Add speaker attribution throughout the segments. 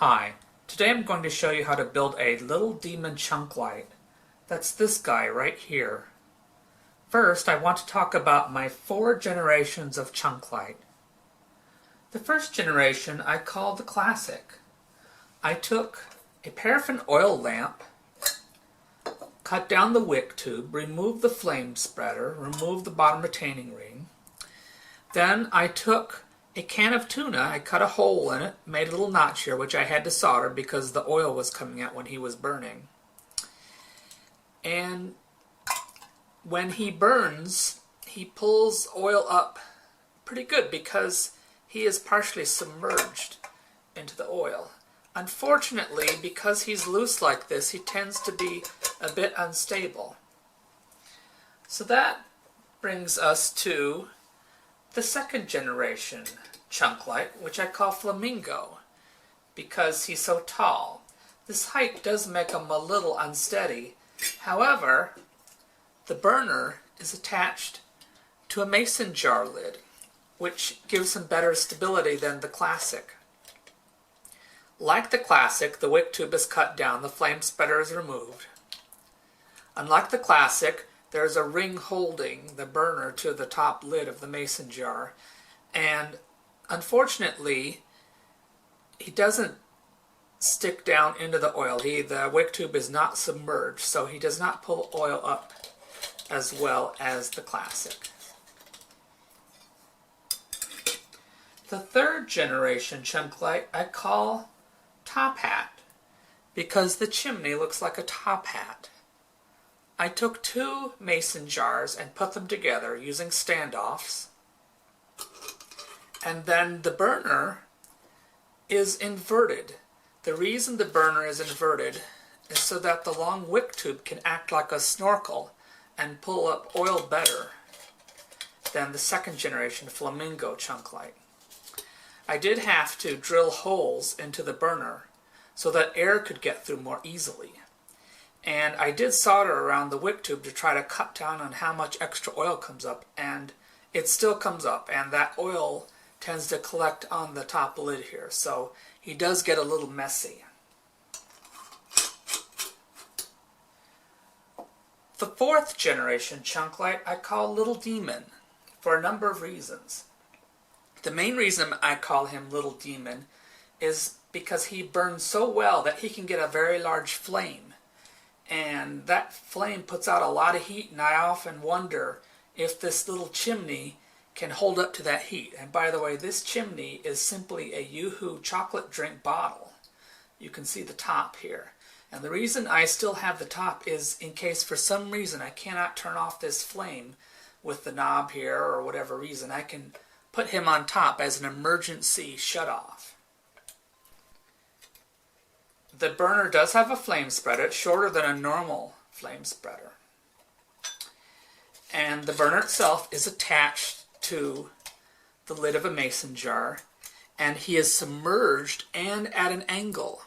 Speaker 1: Hi, today I'm going to show you how to build a Lil Demon chunk light. That's this guy right here. First, I want to talk about my 4 generations of chunk light. The first generation I call the classic. I took a paraffin oil lamp, cut down the wick tube, removed the flame spreader, removed the bottom retaining ring. Then I took a can of tuna, I cut a hole in it, made a little notch here, which I had to solder because the oil was coming out when he was burning. And when he burns, he pulls oil up pretty good because he is partially submerged into the oil. Unfortunately, because he's loose like this, he tends to be a bit unstable. So that brings us to the second generation chunk light, which I call Flamingo, because he's so tall. This height does make him a little unsteady. However, the burner is attached to a mason jar lid, which gives him better stability than the classic. Like the classic, the wick tube is cut down, the flame spreader is removed. Unlike the classic, there's a ring holding the burner to the top lid of the mason jar, and unfortunately he doesn't stick down into the oil. The wick tube is not submerged, so he does not pull oil up as well as the classic. The third generation chunk light I call top hat, because the chimney looks like a top hat. I took 2 mason jars and put them together using standoffs, and then the burner is inverted. The reason the burner is inverted is so that the long wick tube can act like a snorkel and pull up oil better than the second generation Flamingo chunk light. I did have to drill holes into the burner so that air could get through more easily. And I did solder around the wick tube to try to cut down on how much extra oil comes up, and it still comes up, and that oil tends to collect on the top lid here, so he does get a little messy. The 4th generation chunk light I call Lil Demon for a number of reasons. The main reason I call him Lil Demon is because he burns so well that he can get a very large flame. And that flame puts out a lot of heat, and I often wonder if this little chimney can hold up to that heat. And by the way, this chimney is simply a Yoo-Hoo chocolate drink bottle. You can see the top here. And the reason I still have the top is in case for some reason I cannot turn off this flame with the knob here or whatever reason, I can put him on top as an emergency shutoff. The burner does have a flame spreader. It's shorter than a normal flame spreader. And the burner itself is attached to the lid of a mason jar, and he is submerged and at an angle.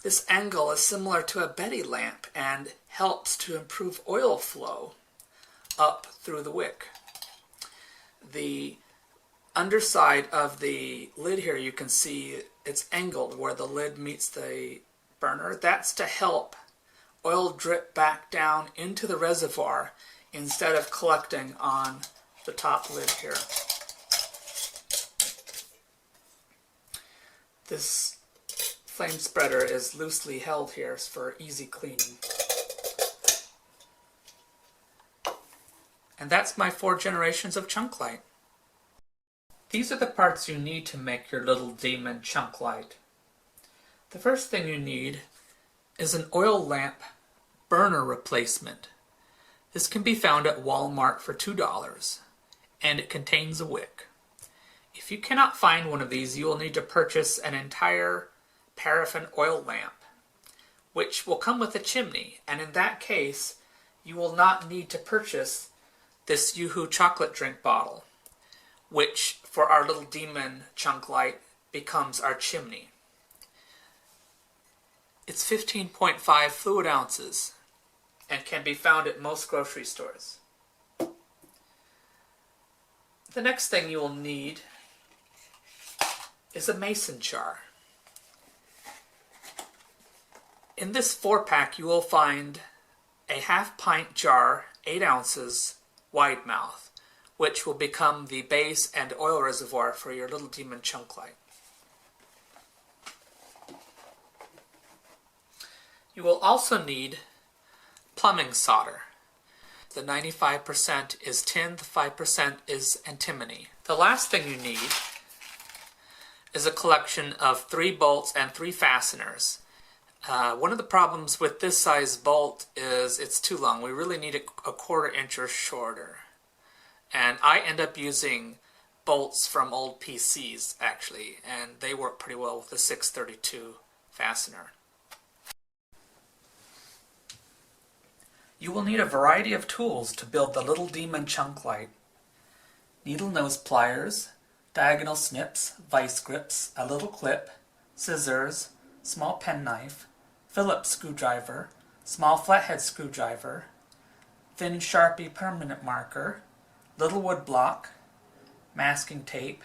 Speaker 1: This angle is similar to a Betty lamp and helps to improve oil flow up through the wick. The underside of the lid here, you can see it's angled where the lid meets the burner. That's to help oil drip back down into the reservoir instead of collecting on the top lid here. This flame spreader is loosely held here for easy cleaning. And that's my 4 generations of chunk light. These are the parts you need to make your Lil Demon chunk light. The first thing you need is an oil lamp burner replacement. This can be found at Walmart for $2, and it contains a wick. If you cannot find one of these, you will need to purchase an entire paraffin oil lamp, which will come with a chimney, and in that case, you will not need to purchase this Yoo-Hoo chocolate drink bottle, which for our Lil Demon chunk light becomes our chimney. It's 15.5 fluid ounces and can be found at most grocery stores. The next thing you will need is a mason jar. In this 4-pack you will find a half-pint jar, 8 ounces, wide mouth, which will become the base and oil reservoir for your Little Demon chunk light. You will also need plumbing solder. The 95% is tin, the 5% is antimony. The last thing you need is a collection of 3 bolts and 3 fasteners. One of the problems with this size bolt is it's too long. We really need it a 1/4 inch or shorter. And I end up using bolts from old PCs, actually, and they work pretty well with the 632 fastener. You will need a variety of tools to build the Little Demon chunk light. Needle nose pliers, diagonal snips, vice grips, a little clip, scissors, small penknife, Phillips screwdriver, small flathead screwdriver, thin Sharpie permanent marker, little wood block, masking tape,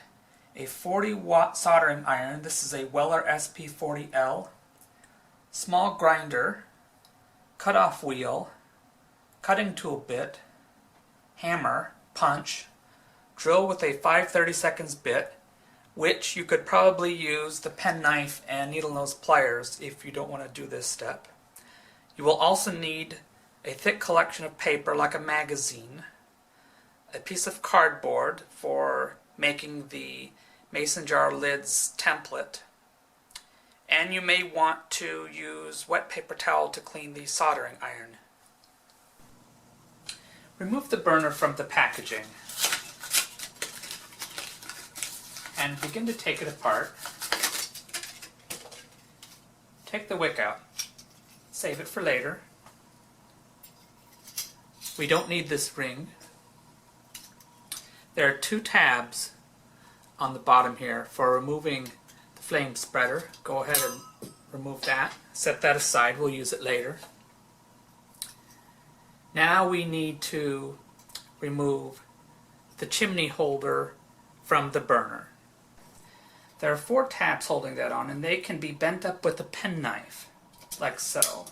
Speaker 1: a 40-watt soldering iron, this is a Weller SP40L, small grinder, cut-off wheel, cutting tool bit, hammer, punch, drill with a 5/32 bit, which you could probably use the penknife and needle nose pliers if you don't want to do this step. You will also need a thick collection of paper like a magazine, a piece of cardboard for making the mason jar lids template, and you may want to use wet paper towel to clean the soldering iron. Remove the burner from the packaging and begin to take it apart. Take the wick out. Save it for later. We don't need this ring. There are 2 tabs on the bottom here for removing the flame spreader. Go ahead and remove that. Set that aside. We'll use it later. Now we need to remove the chimney holder from the burner. There are 4 tabs holding that on, and they can be bent up with a penknife, like so.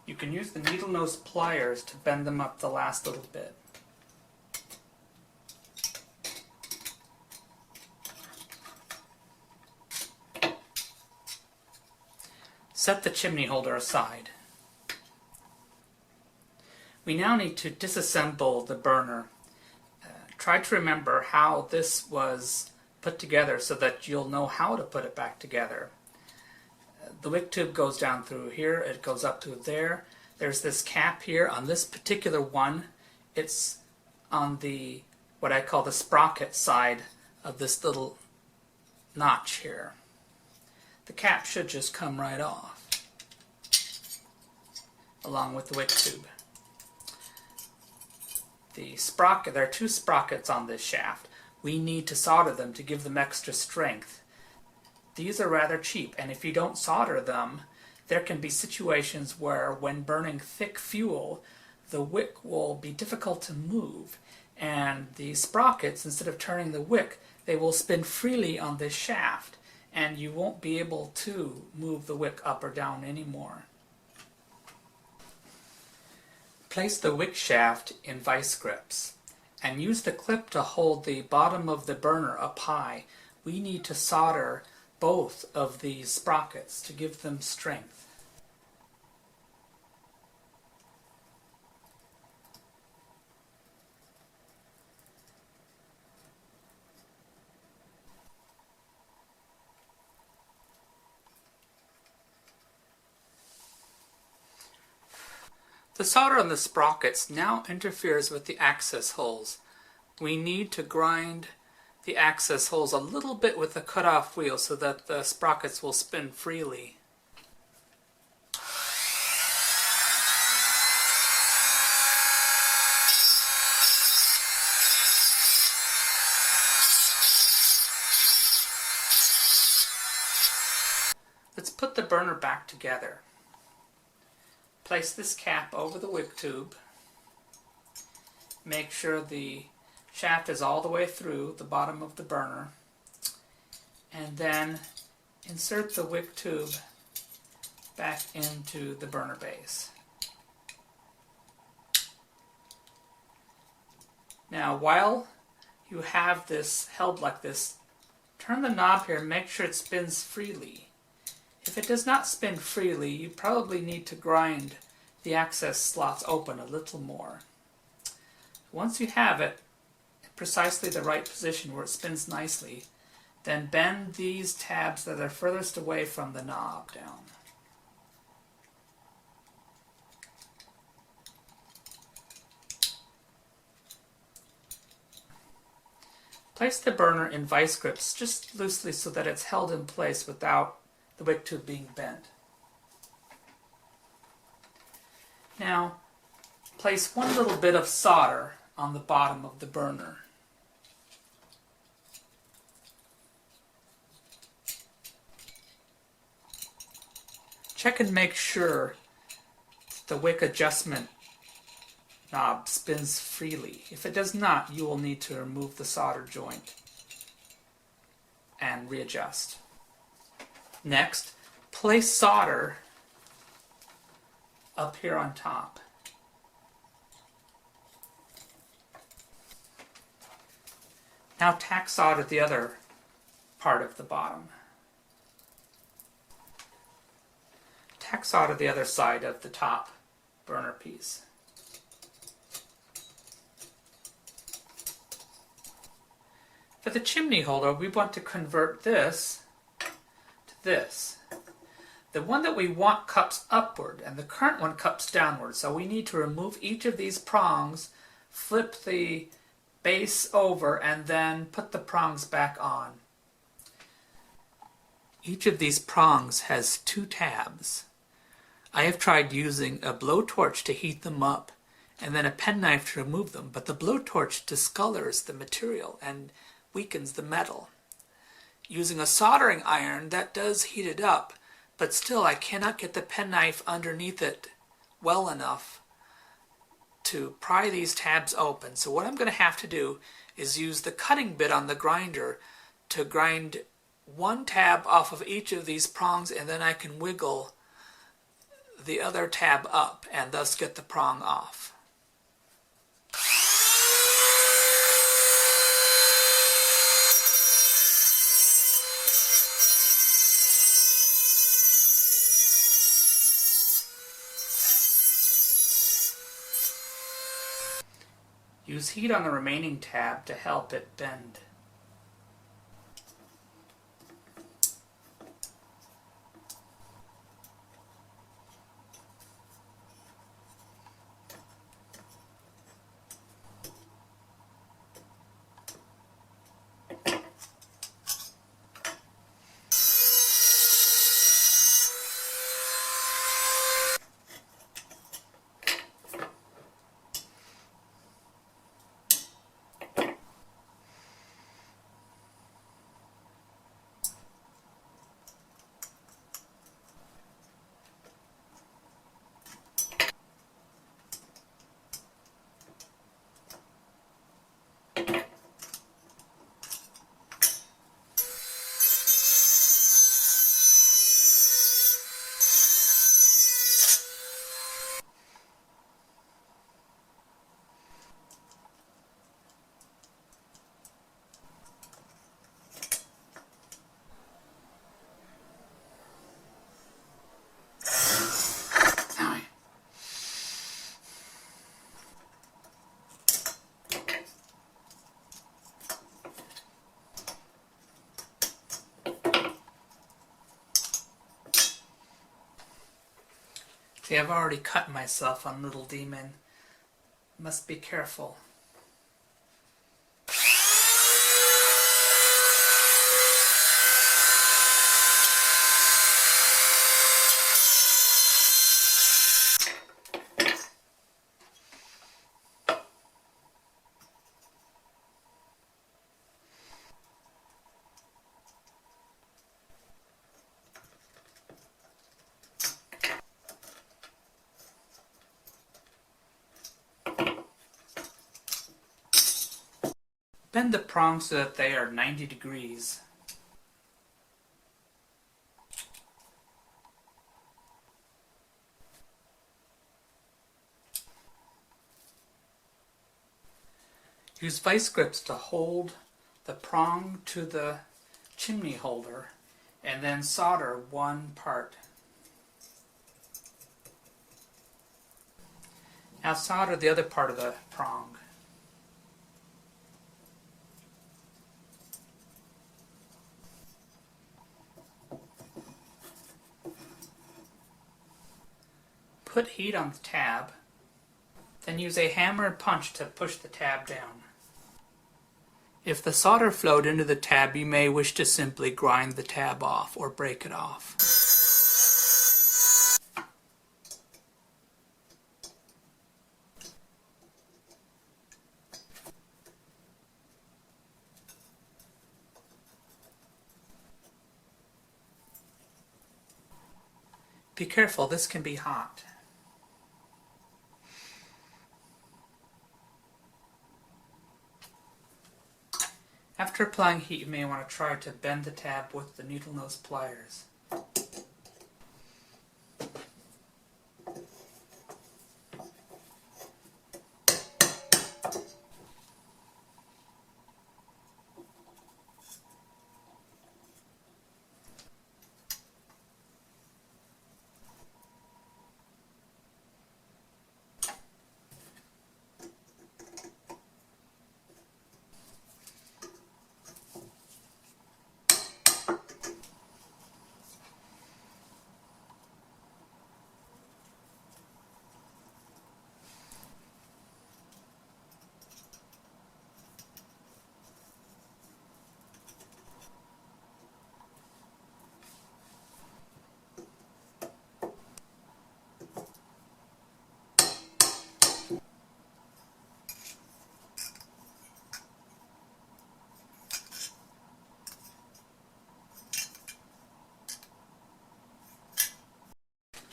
Speaker 1: You can use the needle nose pliers to bend them up the last little bit. Set the chimney holder aside. We now need to disassemble the burner. Try to remember how this was put together so that you'll know how to put it back together. The wick tube goes down through here, it goes up to there. There's this cap here. On this particular one, it's on the, what I call the sprocket side of this little notch here. The cap should just come right off, along with the wick tube. The sprocket, there are 2 sprockets on this shaft. We need to solder them to give them extra strength. These are rather cheap, and if you don't solder them, there can be situations where when burning thick fuel, the wick will be difficult to move, and the sprockets, instead of turning the wick, they will spin freely on this shaft, and you won't be able to move the wick up or down anymore. Place the wick shaft in vice grips, and use the clip to hold the bottom of the burner up high. We need to solder both of these sprockets to give them strength. The solder on the sprockets now interferes with the access holes. We need to grind the access holes a little bit with the cut-off wheel so that the sprockets will spin freely. Let's put the burner back together. place this cap over the wick tube. Make sure the shaft is all the way through the bottom of the burner. And then insert the wick tube back into the burner base. Now, while you have this held like this, turn the knob here and make sure it spins freely. If it does not spin freely, you probably need to grind the access slots open a little more. Once you have it in precisely the right position where it spins nicely, then bend these tabs that are furthest away from the knob down. Place the burner in vice grips just loosely so that it's held in place without the wick tube being bent. Now, place one little bit of solder on the bottom of the burner. Check and make sure the wick adjustment knob spins freely. If it does not, you will need to remove the solder joint and readjust. Next, place solder up here on top. Now tack solder the other part of the bottom. Tack solder the other side of the top burner piece. For the chimney holder, we want to convert this to this. The one that we want cups upward, and the current one cups downward. So we need to remove each of these prongs, flip the base over, and then put the prongs back on. Each of these prongs has 2 tabs. I have tried using a blowtorch to heat them up and then a penknife to remove them, but the blowtorch discolors the material and weakens the metal. Using a soldering iron, that does heat it up, but still I cannot get the penknife underneath it well enough to pry these tabs open. So what I'm going to have to do is use the cutting bit on the grinder to grind one tab off of each of these prongs, and then I can wiggle the other tab up and thus get the prong off. Use heat on the remaining tab to help it bend. See, I've already cut myself on Lil Demon. Must be careful. Bend the prongs so that they are 90 degrees. Use vice grips to hold the prong to the chimney holder and then solder one part. Now solder the other part of the prong. Put heat on the tab, then use a hammer and punch to push the tab down. If the solder flowed into the tab, you may wish to simply grind the tab off or break it off. Be careful, this can be hot. After applying heat, you may want to try to bend the tab with the needle nose pliers.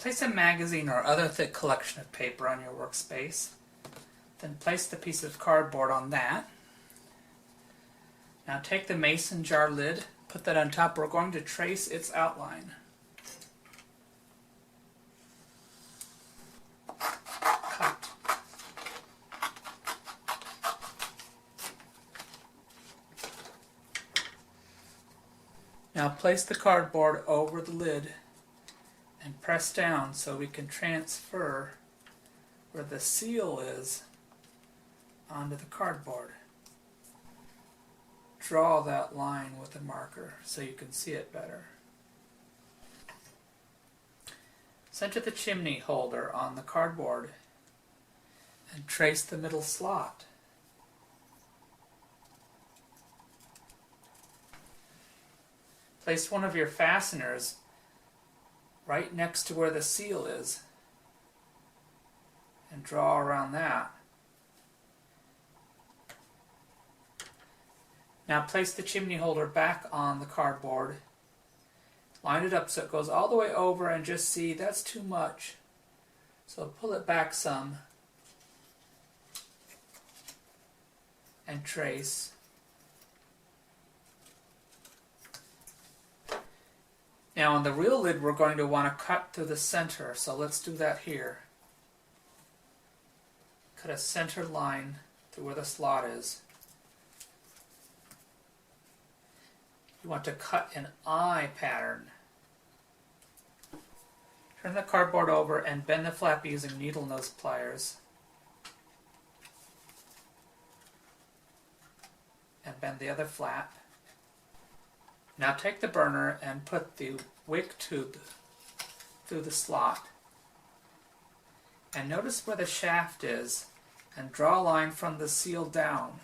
Speaker 1: Place a magazine or other thick collection of paper on your workspace. Then place the piece of cardboard on that. Now take the mason jar lid, put that on top. We're going to trace its outline. Cut. Now place the cardboard over the lid and press down so we can transfer where the seal is onto the cardboard. Draw that line with a marker so you can see it better. Center the chimney holder on the cardboard and trace the middle slot. Place one of your fasteners right next to where the seal is and draw around that. Now place the chimney holder back on the cardboard. Line it up so it goes all the way over and just see that's too much. So pull it back some and trace. Now on the real lid we're going to want to cut through the center, so let's do that here. Cut a center line through where the slot is. You want to cut an eye pattern. Turn the cardboard over and bend the flap using needle nose pliers. And bend the other flap. Now take the burner and put the wick tube through the slot. And notice where the shaft is and draw a line from the seal down.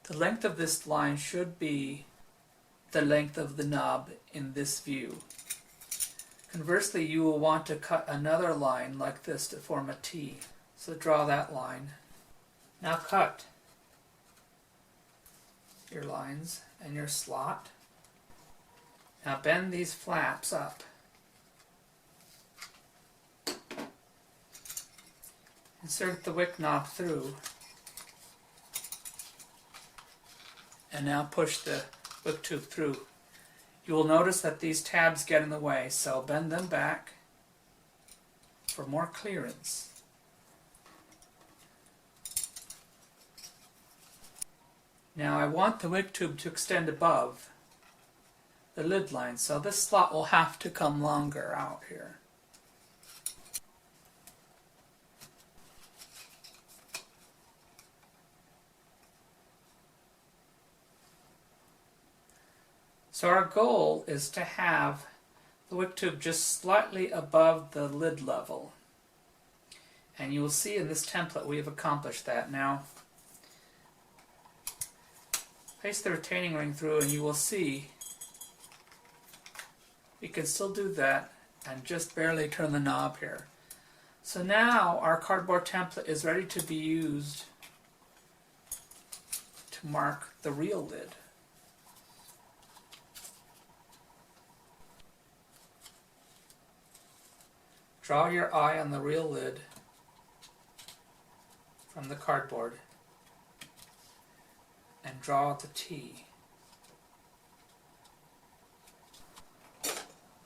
Speaker 1: The length of this line should be the length of the knob in this view. Conversely, you will want to cut another line like this to form a T. So draw that line. Now cut your lines and your slot. Now bend these flaps up Insert the wick knob through, and now push the wick tube through. You will notice that these tabs get in the way, so bend them back for more clearance. Now I want the wick tube to extend above the lid line, so this slot will have to come longer out here. So our goal is to have the wick tube just slightly above the lid level. And you will see in this template we have accomplished that. Now, place the retaining ring through and you will see we can still do that and just barely turn the knob here. So now our cardboard template is ready to be used to mark the real lid. Draw your eye on the real lid from the cardboard and draw the T.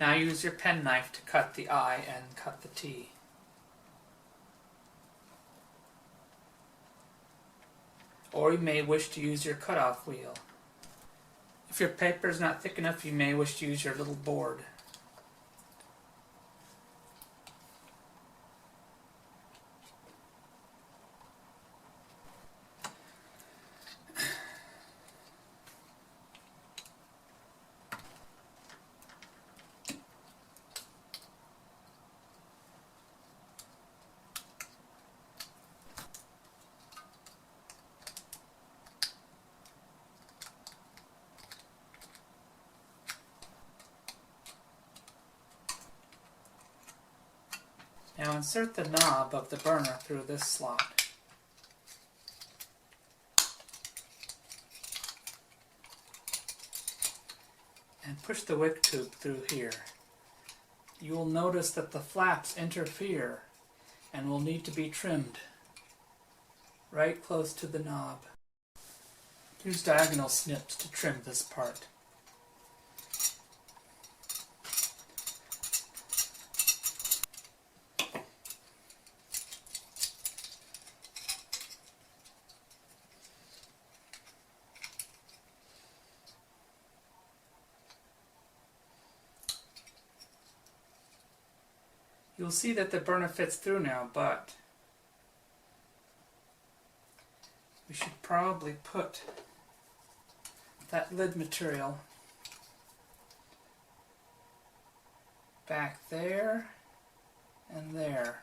Speaker 1: Now use your penknife to cut the I and cut the T. Or you may wish to use your cutoff wheel. If your paper is not thick enough, you may wish to use your little board. Now insert the knob of the burner through this slot. And push the wick tube through here. You will notice that the flaps interfere and will need to be trimmed right close to the knob. Use diagonal snips to trim this part. You'll see that the burner fits through now, but we should probably put that lid material back there and there.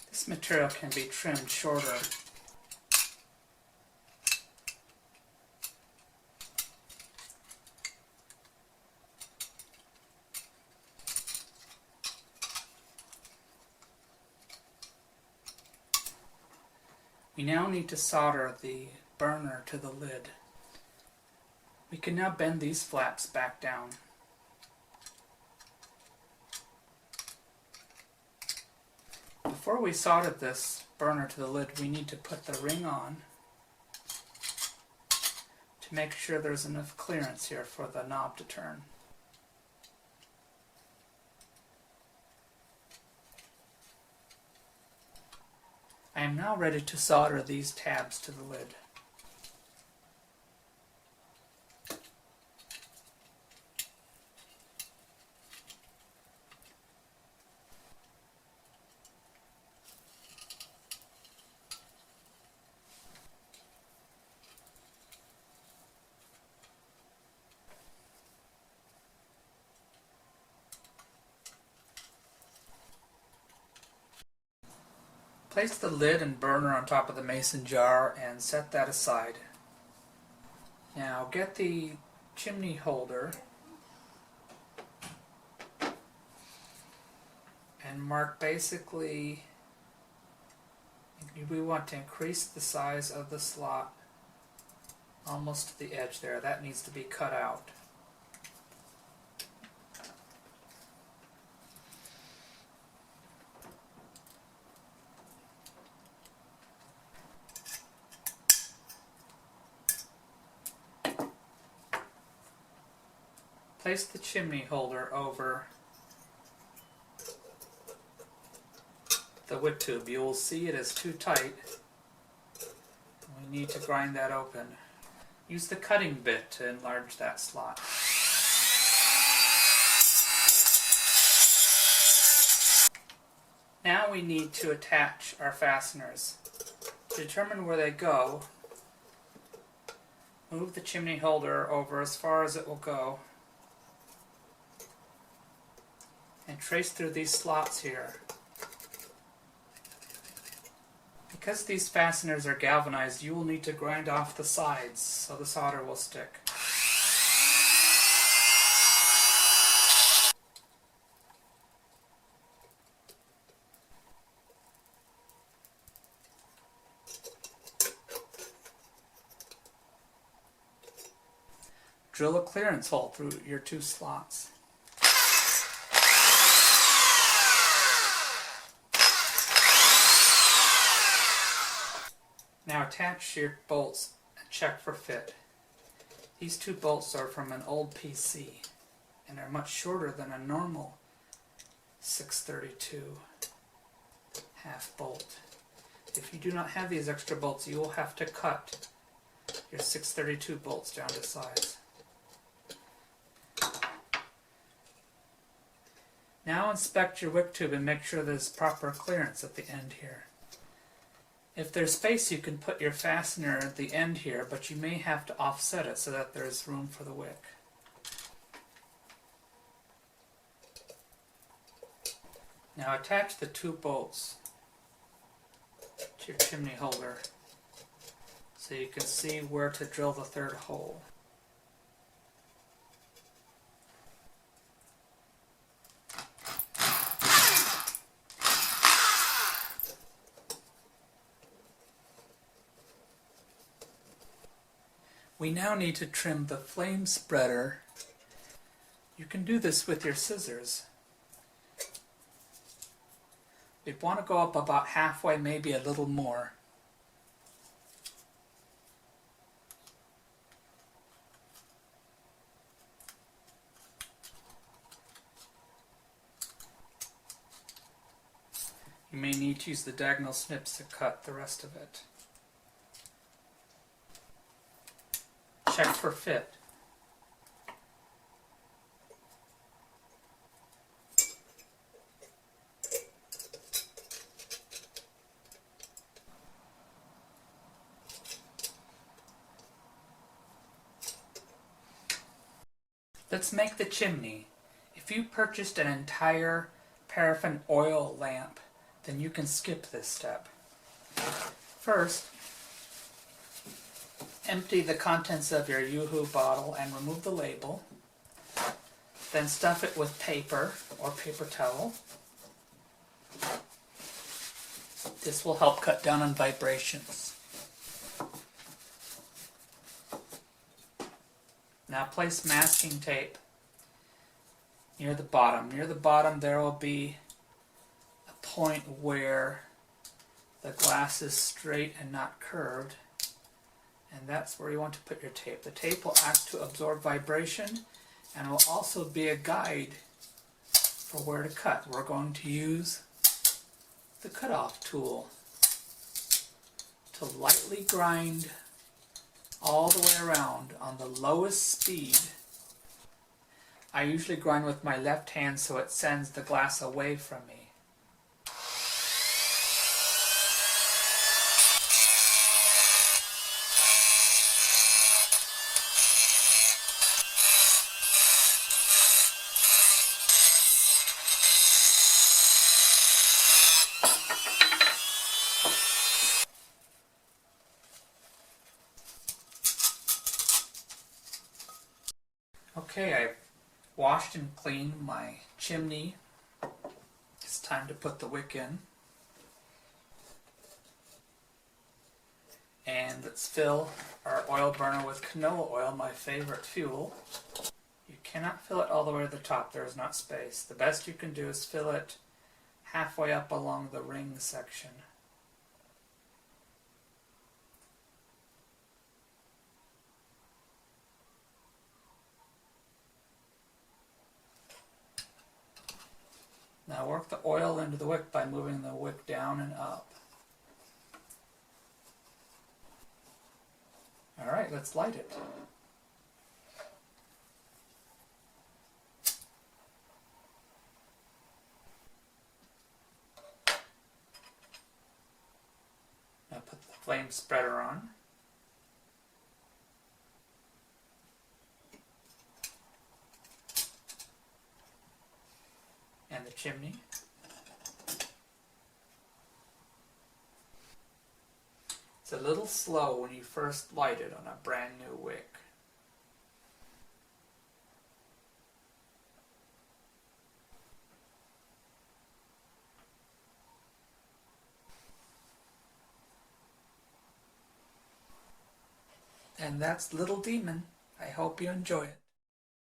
Speaker 1: This material can be trimmed shorter. We now need to solder the burner to the lid. We can now bend these flaps back down. Before we solder this burner to the lid, we need to put the ring on to make sure there's enough clearance here for the knob to turn. I am now ready to solder these tabs to the lid. Place the lid and burner on top of the mason jar and set that aside. Now get the chimney holder and mark basically, we want to increase the size of the slot almost to the edge there. That needs to be cut out. Place the chimney holder over the wick tube. You will see it is too tight. We need to grind that open. Use the cutting bit to enlarge that slot. Now we need to attach our fasteners. To determine where they go, move the chimney holder over as far as it will go and trace through these slots here. Because these fasteners are galvanized, you will need to grind off the sides so the solder will stick. Drill a clearance hole through your two slots. Now attach your bolts and check for fit. These two bolts are from an old PC and are much shorter than a normal 632 half bolt. If you do not have these extra bolts, you will have to cut your 632 bolts down to size. Now inspect your wick tube and make sure there's proper clearance at the end here. If there's space, you can put your fastener at the end here, but you may have to offset it so that there's room for the wick. Now attach the two bolts to your chimney holder so you can see where to drill the third hole. We now need to trim the flame spreader. You can do this with your scissors. We'd want to go up about halfway, maybe a little more. You may need to use the diagonal snips to cut the rest of it. Check for fit. Let's make the chimney. If you purchased an entire paraffin oil lamp, then you can skip this step. First, empty the contents of your Yoo-Hoo bottle and remove the label. Then stuff it with paper or paper towel. This will help cut down on vibrations. Now place masking tape near the bottom. Near the bottom there will be a point where the glass is straight and not curved. And that's where you want to put your tape. The tape will act to absorb vibration and will also be a guide for where to cut. We're going to use the cutoff tool to lightly grind all the way around on the lowest speed. I usually grind with my left hand so it sends the glass away from me. Okay, I've washed and cleaned my chimney. It's time to put the wick in. And let's fill our oil burner with canola oil, my favorite fuel. You cannot fill it all the way to the top, there is not space. The best you can do is fill it halfway up along the ring section. Now work the oil into the wick by moving the wick down and up. Alright, let's light it. Now put the flame spreader on. And the chimney. It's a little slow when you first light it on a brand new wick. And that's Lil Demon. I hope you enjoy it.